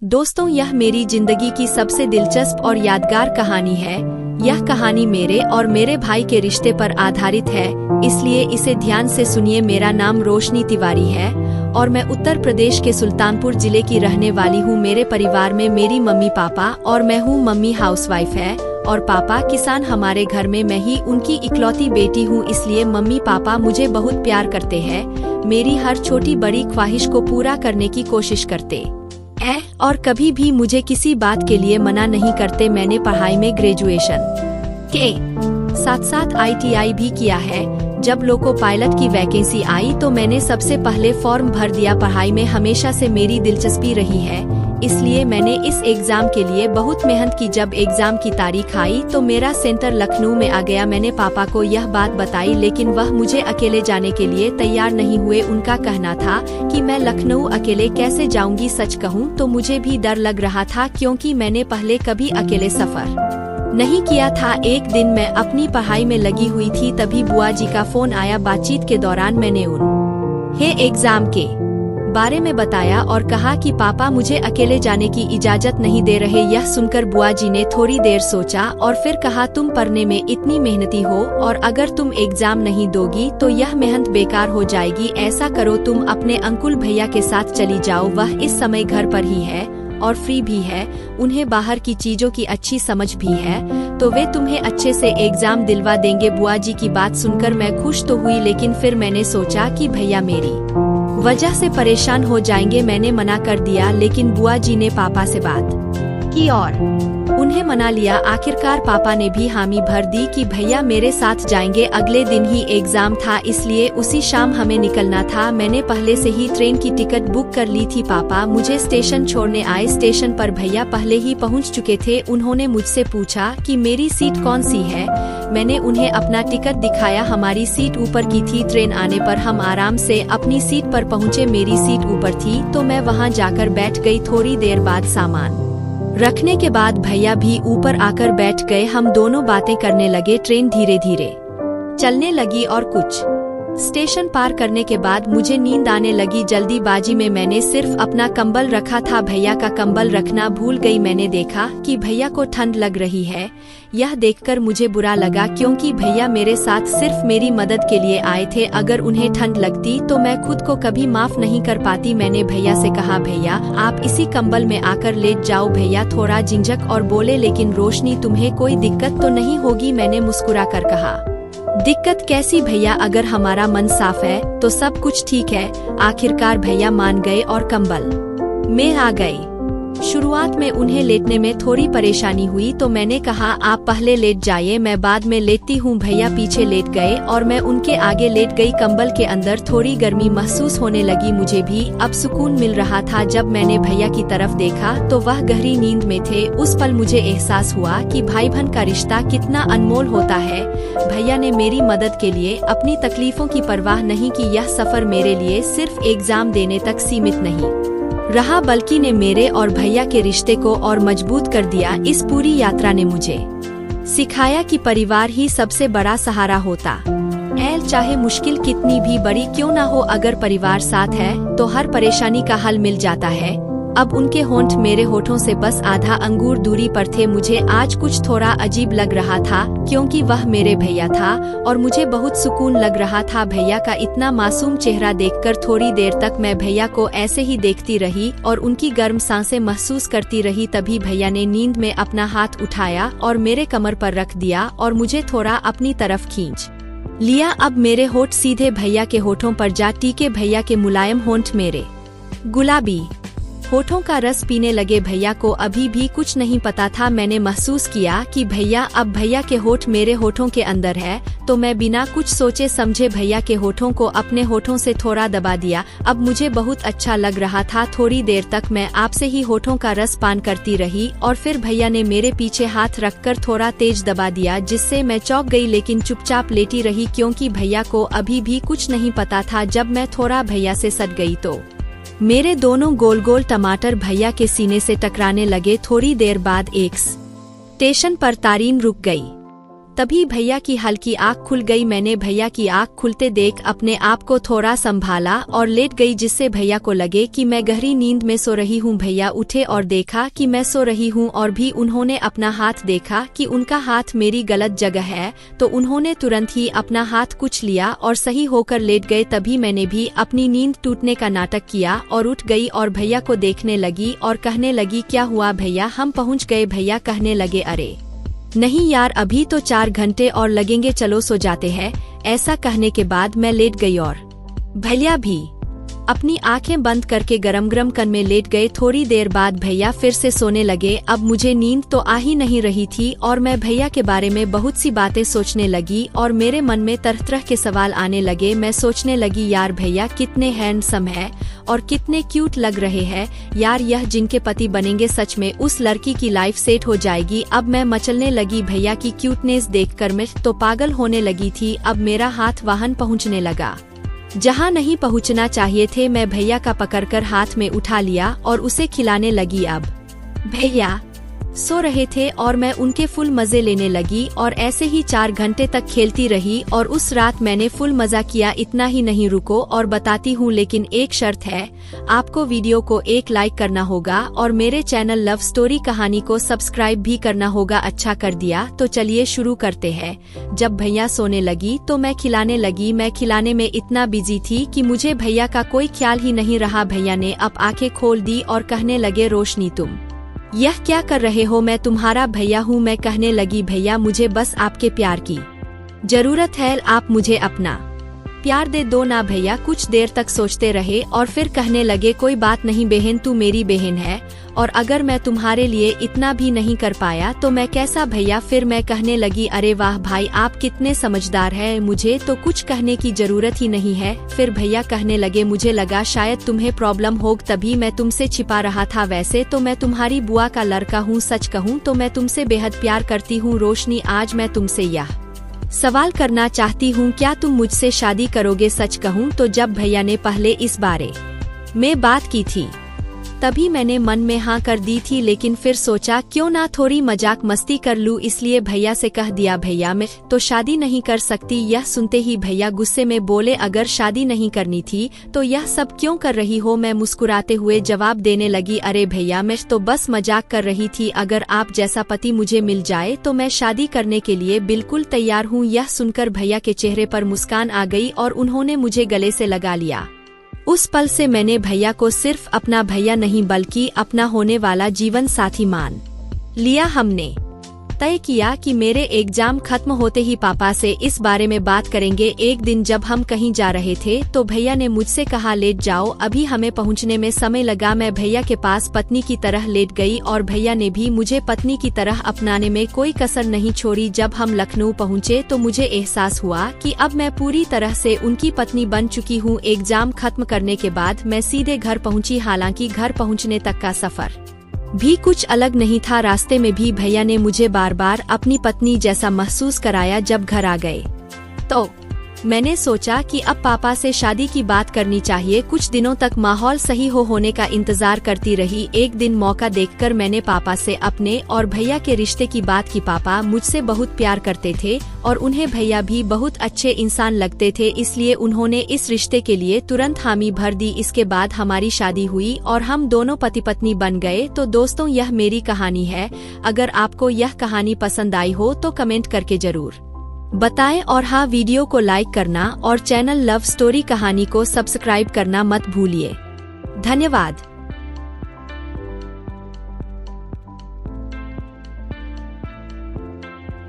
दोस्तों, यह मेरी जिंदगी की सबसे दिलचस्प और यादगार कहानी है। यह कहानी मेरे और मेरे भाई के रिश्ते पर आधारित है, इसलिए इसे ध्यान से सुनिए। मेरा नाम रोशनी तिवारी है और मैं उत्तर प्रदेश के सुल्तानपुर जिले की रहने वाली हूँ। मेरे परिवार में मेरी मम्मी पापा और मैं हूँ। मम्मी हाउसवाइफ है और पापा किसान। हमारे घर में मैं ही उनकी इकलौती बेटी हूँ, इसलिए मम्मी पापा मुझे बहुत प्यार करते हैं। मेरी हर छोटी बड़ी ख्वाहिश को पूरा करने की कोशिश करते हैं और कभी भी मुझे किसी बात के लिए मना नहीं करते। मैंने पढ़ाई में ग्रेजुएशन के साथ साथ ITI भी किया है। जब लोको पायलट की वैकेंसी आई तो मैंने सबसे पहले फॉर्म भर दिया। पढ़ाई में हमेशा से मेरी दिलचस्पी रही है, इसलिए मैंने इस एग्जाम के लिए बहुत मेहनत की। जब एग्जाम की तारीख आई तो मेरा सेंटर लखनऊ में आ गया। मैंने पापा को यह बात बताई, लेकिन वह मुझे अकेले जाने के लिए तैयार नहीं हुए। उनका कहना था कि मैं लखनऊ अकेले कैसे जाऊंगी। सच कहूं तो मुझे भी डर लग रहा था, क्योंकि मैंने पहले कभी अकेले सफर नहीं किया था। एक दिन मैं अपनी पढ़ाई में लगी हुई थी, तभी बुआ जी का फोन आया। बातचीत के दौरान मैंने उन्हें एग्जाम के बारे में बताया और कहा कि पापा मुझे अकेले जाने की इजाजत नहीं दे रहे। यह सुनकर बुआ जी ने थोड़ी देर सोचा और फिर कहा, तुम पढ़ने में इतनी मेहनती हो और अगर तुम एग्जाम नहीं दोगी तो यह मेहनत बेकार हो जाएगी। ऐसा करो, तुम अपने अंकुल भैया के साथ चली जाओ। वह इस समय घर पर ही है और फ्री भी है, उन्हें बाहर की चीजों की अच्छी समझ भी है, तो वे तुम्हें अच्छे से एग्जाम दिलवा देंगे। बुआ जी की बात सुनकर मैं खुश तो हुई, लेकिन फिर मैंने सोचा कि भैया मेरी वजह से परेशान हो जाएंगे। मैंने मना कर दिया, लेकिन बुआ जी ने पापा से बात की और उन्हें मना लिया। आखिरकार पापा ने भी हामी भर दी कि भैया मेरे साथ जाएंगे। अगले दिन ही एग्जाम था, इसलिए उसी शाम हमें निकलना था। मैंने पहले से ही ट्रेन की टिकट बुक कर ली थी। पापा मुझे स्टेशन छोड़ने आए। स्टेशन पर भैया पहले ही पहुंच चुके थे। उन्होंने मुझसे पूछा कि मेरी सीट कौन सी है। मैंने उन्हें अपना टिकट दिखाया। हमारी सीट ऊपर की थी। ट्रेन आने पर हम आराम से अपनी सीट पर पहुँचे। मेरी सीट ऊपर थी तो मैं वहाँ जाकर बैठ गई। थोड़ी देर बाद सामान रखने के बाद भैया भी ऊपर आकर बैठ गए। हम दोनों बातें करने लगे। ट्रेन धीरे धीरे चलने लगी और कुछ स्टेशन पार करने के बाद मुझे नींद आने लगी। जल्दीबाजी में मैंने सिर्फ अपना कंबल रखा था, भैया का कंबल रखना भूल गई। मैंने देखा कि भैया को ठंड लग रही है। यह देखकर मुझे बुरा लगा, क्योंकि भैया मेरे साथ सिर्फ मेरी मदद के लिए आए थे। अगर उन्हें ठंड लगती तो मैं खुद को कभी माफ नहीं कर पाती। मैंने भैया से कहा, भैया आप इसी कंबल में आकर लेट जाओ। भैया थोड़ा झिझक और बोले, लेकिन रोशनी तुम्हें कोई दिक्कत तो नहीं होगी। मैंने मुस्कुरा कर कहा, दिक्कत कैसी भैया, अगर हमारा मन साफ है तो सब कुछ ठीक है। आखिरकार भैया मान गए और कंबल में आ गए। शुरुआत में उन्हें लेटने में थोड़ी परेशानी हुई, तो मैंने कहा आप पहले लेट जाइए, मैं बाद में लेटती हूँ। भैया पीछे लेट गए और मैं उनके आगे लेट गई। कंबल के अंदर थोड़ी गर्मी महसूस होने लगी। मुझे भी अब सुकून मिल रहा था। जब मैंने भैया की तरफ देखा तो वह गहरी नींद में थे। उस पल मुझे एहसास हुआ कि भाई बहन का रिश्ता कितना अनमोल होता है। भैया ने मेरी मदद के लिए अपनी तकलीफों की परवाह नहीं की। यह सफर मेरे लिए सिर्फ एग्जाम देने तक सीमित नहीं रहा, बल्कि ने मेरे और भैया के रिश्ते को और मजबूत कर दिया। इस पूरी यात्रा ने मुझे सिखाया कि परिवार ही सबसे बड़ा सहारा होता है। चाहे मुश्किल कितनी भी बड़ी क्यों ना हो, अगर परिवार साथ है तो हर परेशानी का हल मिल जाता है। अब उनके होंठ मेरे होठों से बस आधा अंगूर दूरी पर थे। मुझे आज कुछ थोड़ा अजीब लग रहा था, क्योंकि वह मेरे भैया था और मुझे बहुत सुकून लग रहा था। भैया का इतना मासूम चेहरा देखकर थोड़ी देर तक मैं भैया को ऐसे ही देखती रही और उनकी गर्म सांसें महसूस करती रही। तभी भैया ने नींद में अपना हाथ उठाया और मेरे कमर पर रख दिया और मुझे थोड़ा अपनी तरफ खींच लिया। अब मेरे होठ सीधे भैया के होठों पर जा टिके। भैया के मुलायम होंठ मेरे गुलाबी होठों का रस पीने लगे। भैया को अभी भी कुछ नहीं पता था। मैंने महसूस किया कि भैया के होठ मेरे होठों के अंदर है, तो मैं बिना कुछ सोचे समझे भैया के होठों को अपने होठों से थोड़ा दबा दिया। अब मुझे बहुत अच्छा लग रहा था। थोड़ी देर तक मैं आपसे ही होठों का रस पान करती रही और फिर भैया ने मेरे पीछे हाथ रखकर थोड़ा तेज दबा दिया, जिससे मैं चौंक गई, लेकिन चुपचाप लेटी रही, क्योंकि भैया को अभी भी कुछ नहीं पता था। जब मैं थोड़ा भैया से सट गई तो मेरे दोनों गोल गोल टमाटर भैया के सीने से टकराने लगे। थोड़ी देर बाद एक स्टेशन पर ट्रेन रुक गई। तभी भैया की हल्की आँख खुल गई। मैंने भैया की आँख खुलते देख अपने आप को थोड़ा संभाला और लेट गई, जिससे भैया को लगे कि मैं गहरी नींद में सो रही हूँ। भैया उठे और देखा कि मैं सो रही हूँ और भी उन्होंने अपना हाथ देखा कि उनका हाथ मेरी गलत जगह है, तो उन्होंने तुरंत ही अपना हाथ कुछ लिया और सही होकर लेट गए। तभी मैंने भी अपनी नींद टूटने का नाटक किया और उठ गई और भैया को देखने लगी और कहने लगी, क्या हुआ भैया, हम पहुँच गए। भैया कहने लगे, अरे नहीं यार, अभी तो 4 घंटे और लगेंगे, चलो सो जाते हैं। ऐसा कहने के बाद मैं लेट गई और भैया भी अपनी आंखें बंद करके गरम गरम कन में लेट गए। थोड़ी देर बाद भैया फिर से सोने लगे। अब मुझे नींद तो आ ही नहीं रही थी और मैं भैया के बारे में बहुत सी बातें सोचने लगी और मेरे मन में तरह तरह के सवाल आने लगे। मैं सोचने लगी, यार भैया कितने हैंडसम है और कितने क्यूट लग रहे हैं यार, यह जिनके पति बनेंगे सच में उस लड़की की लाइफ सेट हो जाएगी। अब मैं मचलने लगी। भैया की क्यूटनेस देखकर मैं तो पागल होने लगी थी। अब मेरा हाथ वाहन पहुंचने लगा जहां नहीं पहुंचना चाहिए थे। मैं भैया का पकड़कर हाथ में उठा लिया और उसे खिलाने लगी। अब भैया सो रहे थे और मैं उनके फुल मजे लेने लगी और ऐसे ही 4 घंटे तक खेलती रही और उस रात मैंने फुल मजा किया। इतना ही नहीं, रुको और बताती हूँ, लेकिन एक शर्त है, आपको वीडियो को एक लाइक करना होगा और मेरे चैनल लव स्टोरी कहानी को सब्सक्राइब भी करना होगा। अच्छा कर दिया, तो चलिए शुरू करते हैं। जब भैया सोने लगी तो मैं खिलाने लगी। मैं खिलाने में इतना बिजी थी कि मुझे भैया का कोई ख्याल ही नहीं रहा। भैया ने अब आंखें खोल दी और कहने लगे, रोशनी तुम यह क्या कर रहे हो, मैं तुम्हारा भैया हूँ। मैं कहने लगी, भैया मुझे बस आपके प्यार की जरूरत है, आप मुझे अपना प्यार दे दो ना। भैया कुछ देर तक सोचते रहे और फिर कहने लगे, कोई बात नहीं बहन, तू मेरी बहन है और अगर मैं तुम्हारे लिए इतना भी नहीं कर पाया तो मैं कैसा। भैया फिर मैं कहने लगी, अरे वाह भाई, आप कितने समझदार हैं, मुझे तो कुछ कहने की जरूरत ही नहीं है। फिर भैया कहने लगे, मुझे लगा शायद तुम्हें प्रॉब्लम हो, तभी मैं तुमसे छिपा रहा था। वैसे तो मैं तुम्हारी बुआ का लड़का हूँ, सच कहूँ तो मैं तुमसे बेहद प्यार करती हूँ। रोशनी आज मैं तुमसे यह सवाल करना चाहती हूँ, क्या तुम मुझसे शादी करोगे। सच कहूँ तो जब भैया ने पहले इस बारे में बात की थी तभी मैंने मन में हाँ कर दी थी, लेकिन फिर सोचा क्यों ना थोड़ी मजाक मस्ती कर लूँ, इसलिए भैया से कह दिया, भैया मैं तो शादी नहीं कर सकती। यह सुनते ही भैया गुस्से में बोले, अगर शादी नहीं करनी थी तो यह सब क्यों कर रही हो। मैं मुस्कुराते हुए जवाब देने लगी, अरे भैया मैं तो बस मजाक कर रही थी, अगर आप जैसा पति मुझे मिल जाए तो मैं शादी करने के लिए बिल्कुल तैयार हूँ। यह सुनकर भैया के चेहरे पर मुस्कान आ गई और उन्होंने मुझे गले से लगा लिया। उस पल से मैंने भैया को सिर्फ अपना भैया नहीं बल्कि अपना होने वाला जीवन साथी मान लिया। हमने तय किया कि मेरे एग्जाम खत्म होते ही पापा से इस बारे में बात करेंगे। एक दिन जब हम कहीं जा रहे थे तो भैया ने मुझसे कहा, लेट जाओ, अभी हमें पहुंचने में समय लगा। मैं भैया के पास पत्नी की तरह लेट गई और भैया ने भी मुझे पत्नी की तरह अपनाने में कोई कसर नहीं छोड़ी। जब हम लखनऊ पहुंचे तो मुझे एहसास हुआ कि अब मैं पूरी तरह से उनकी पत्नी बन चुकी हूं। एग्जाम खत्म करने के बाद मैं सीधे घर पहुंची। हालांकि घर पहुंचने तक का सफर भी कुछ अलग नहीं था। रास्ते में भी भैया ने मुझे बार बार अपनी पत्नी जैसा महसूस कराया। जब घर आ गए तो मैंने सोचा कि अब पापा से शादी की बात करनी चाहिए। कुछ दिनों तक माहौल सही होने का इंतजार करती रही। एक दिन मौका देखकर मैंने पापा से अपने और भैया के रिश्ते की बात की। पापा मुझसे बहुत प्यार करते थे और उन्हें भैया भी बहुत अच्छे इंसान लगते थे, इसलिए उन्होंने इस रिश्ते के लिए तुरंत हामी भर दी। इसके बाद हमारी शादी हुई और हम दोनों पति पत्नी बन गए। तो दोस्तों, यह मेरी कहानी है। अगर आपको यह कहानी पसंद आई हो तो कमेंट करके जरूर बताएं और हाँ, वीडियो को लाइक करना और चैनल लव स्टोरी कहानी को सब्सक्राइब करना मत भूलिए। धन्यवाद।